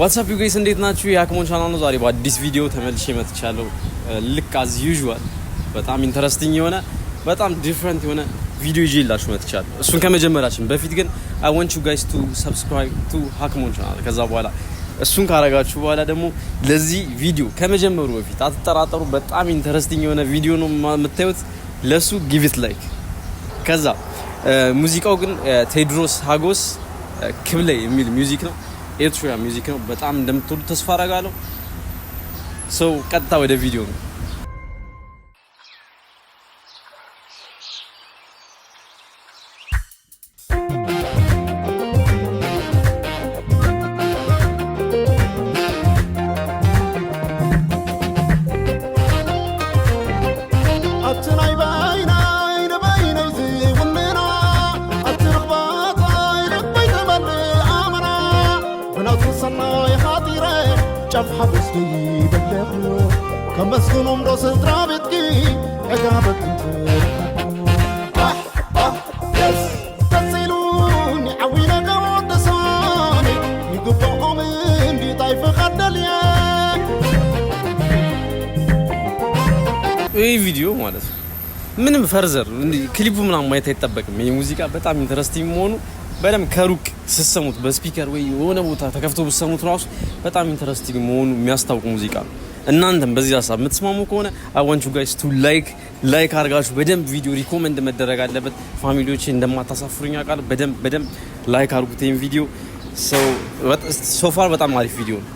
ዋትስአፕ ዩ ጋይስ እንዴት ናችሁ? የአክሞን ቻናል ነው። ዛሬ በአዲስ ቪዲዮ ተመልሼ መጥቻለሁ። ልክ አዝ ዩዥዋል በጣም ኢንተረስቲንግ የሆነ በጣም ዲፍረንት የሆነ ቪዲዮ ይዤላችሁ መጥቻለሁ። እሱን ከመጀመራችን በፊት ግን I want you guys to subscribe to አክሞን ቻናል። ከዛ በኋላ እሱን ካረጋችሁ በኋላ ደግሞ ለዚህ ቪዲዮ ከመጀመሩ በፊት አትጠራጠሩ፣ በጣም ኢንተረስቲንግ የሆነ ቪዲዮ ነው የምታዩት። ለሱ ጊቭ ኢት ላይክ። ከዛ ሙዚቃው ግን ቴድሮስ ሃጎስ ክብሌ የሚል ሚውዚክ ነው። ኤርትራ ሚውዚክ ነው። በጣም እንደምትወዱ ተስፋ አደርጋለሁ። ሰው ቀጥታ ወደ ቪዲዮ ነው። حبسني بلغنو كمسكنهم روس ترابتكي عقابتك يس تسيلوني عوينا قود صاني يقبعهم اندي طايف خدليا اي فيديو ማለት ምንም ፈርዘር ክሊፑ ምናምን ማየት አይጠበቅም። ይሄ ሙዚቃ በጣም ኢንተረስቲንግ መሆኑ በደም ከሩቅ ሲሰሙት በስፒከር ወይ የሆነ ቦታ ተከፍቶ ሲሰሙት ራሱ በጣም ኢንተረስቲንግ መሆኑ የሚያስታውቅ ሙዚቃ ነው። እናንተም በዚህ ሀሳብ የምትስማሙ ከሆነ I want you guys to like አርጋችሁ በደንብ ቪዲዮ ሪኮመንድ መደረግ አለበት። ፋሚሊዎቼ እንደማታሳፍሩኝ አውቃለሁ። በደንብ ላይክ አርጉት ይሄን ቪዲዮ። ሶ ፋር በጣም አሪፍ ቪዲዮ ነው።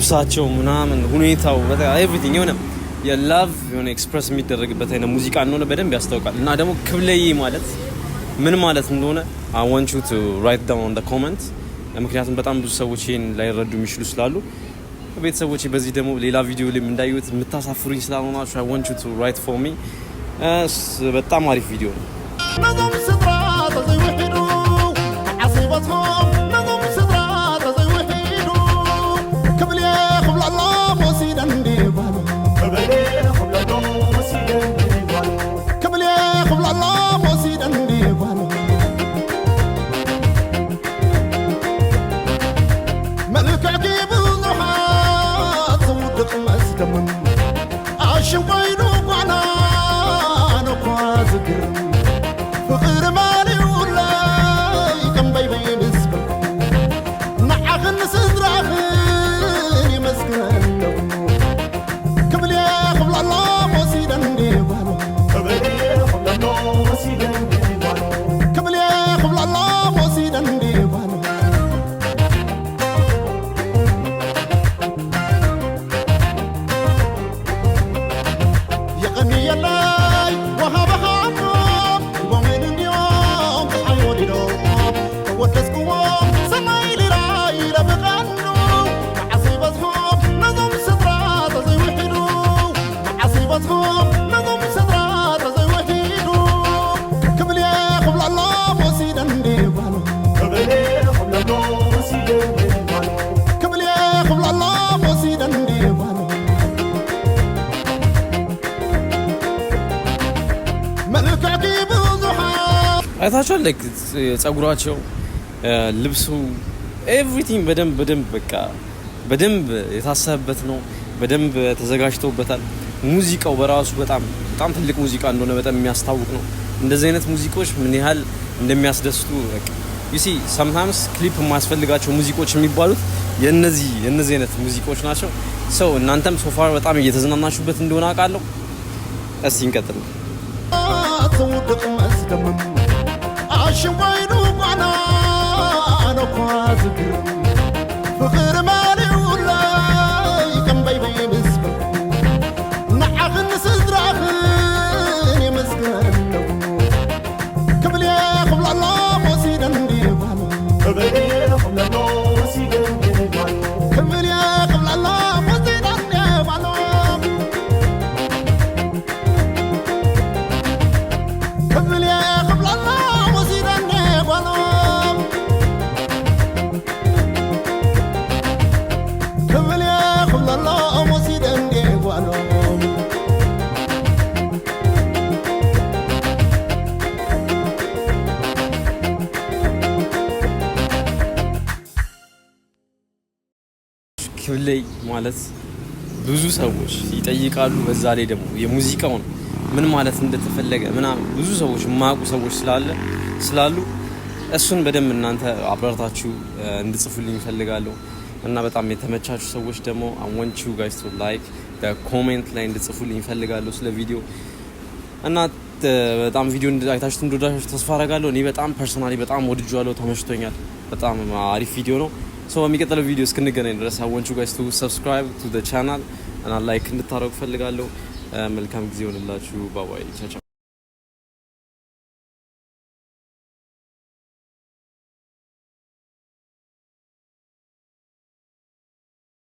ልብሳቸው ምናምን ሁኔታው በጣም ኤቭሪቲንግ የሆነ የላቭ የሆነ ኤክስፕረስ የሚደረግበት አይነት ሙዚቃ እንደሆነ በደንብ ያስታውቃል። እና ደግሞ ክብለይ ማለት ምን ማለት እንደሆነ I want you to write down on the comment። ምክንያቱም በጣም ብዙ ሰዎች ይሄን ላይረዱ የሚችሉ ስላሉ ቤተሰቦቼ በዚህ ደግሞ ሌላ ቪዲዮ ላይ እንዳዩት የምታሳፍሩኝ ስላልሆናችሁ I want you to write for me። በጣም አሪፍ ቪዲዮ ነው። አይታችኋል። ላይክ ጸጉራቸው፣ ልብሱ ኤቭሪቲንግ በደንብ በቃ በደንብ የታሰበበት ነው። በደንብ ተዘጋጅተውበታል። ሙዚቃው በራሱ በጣም ትልቅ ሙዚቃ እንደሆነ በጣም የሚያስታውቅ ነው። እንደዚህ አይነት ሙዚቃዎች ምን ያህል እንደሚያስደስቱ በቃ ዩሲ sometimes ክሊፕ የማያስፈልጋቸው ሙዚቃዎች የሚባሉት የነዚህ አይነት ሙዚቃዎች ናቸው። ሰው እናንተም ሶፋር በጣም እየተዝናናችሁበት እንደሆነ አውቃለሁ። እስቲ እንቀጥል። ተውደቅ መስከም አሽዋይዱ ቋና ነኳዝ ፍቅር ማሪው ላይ ከንበይ በይብስ ንዓኽን ስድራኽን የመስገን ነው ክብል የኽብላላ ወሲደን እንዲባል ክብል የኽብላላ ወሲደን እንዲባል ክብል የኽብላላ ወሲደን እንዲባል ክብል የኽብላላ ወሲደን እንዲባል ክብል የኽብላላ ወሲደን እንዲባል ክብለይ ማለት ብዙ ሰዎች ይጠይቃሉ። በዛ ላይ ደግሞ የሙዚቃውን ምን ማለት እንደተፈለገ ምናምን ብዙ ሰዎች የማያውቁ ሰዎች ስላሉ እሱን በደንብ እናንተ አብራርታችሁ እንድጽፉልኝ እፈልጋለሁ። እና በጣም የተመቻችሁ ሰዎች ደግሞ I want you guys to like በኮሜንት ላይ እንድጽፉልኝ እፈልጋለሁ ስለ ቪዲዮ እና በጣም ቪዲዮ አይታችሁት እንደወዳችሁ ተስፋ አደርጋለሁ። እኔ በጣም ፐርሰናሊ በጣም ወድጄዋለሁ፣ ተመችቶኛል። በጣም አሪፍ ቪዲዮ ነው። ሶ በሚቀጥለው ቪዲዮ እስክንገናኝ ድረስ I want you guys to subscribe to the channel እና ላይክ እንድታደርጉ እፈልጋለሁ። መልካም ጊዜ ይሁንላችሁ። ባይ ባይ። ቻው ቻው።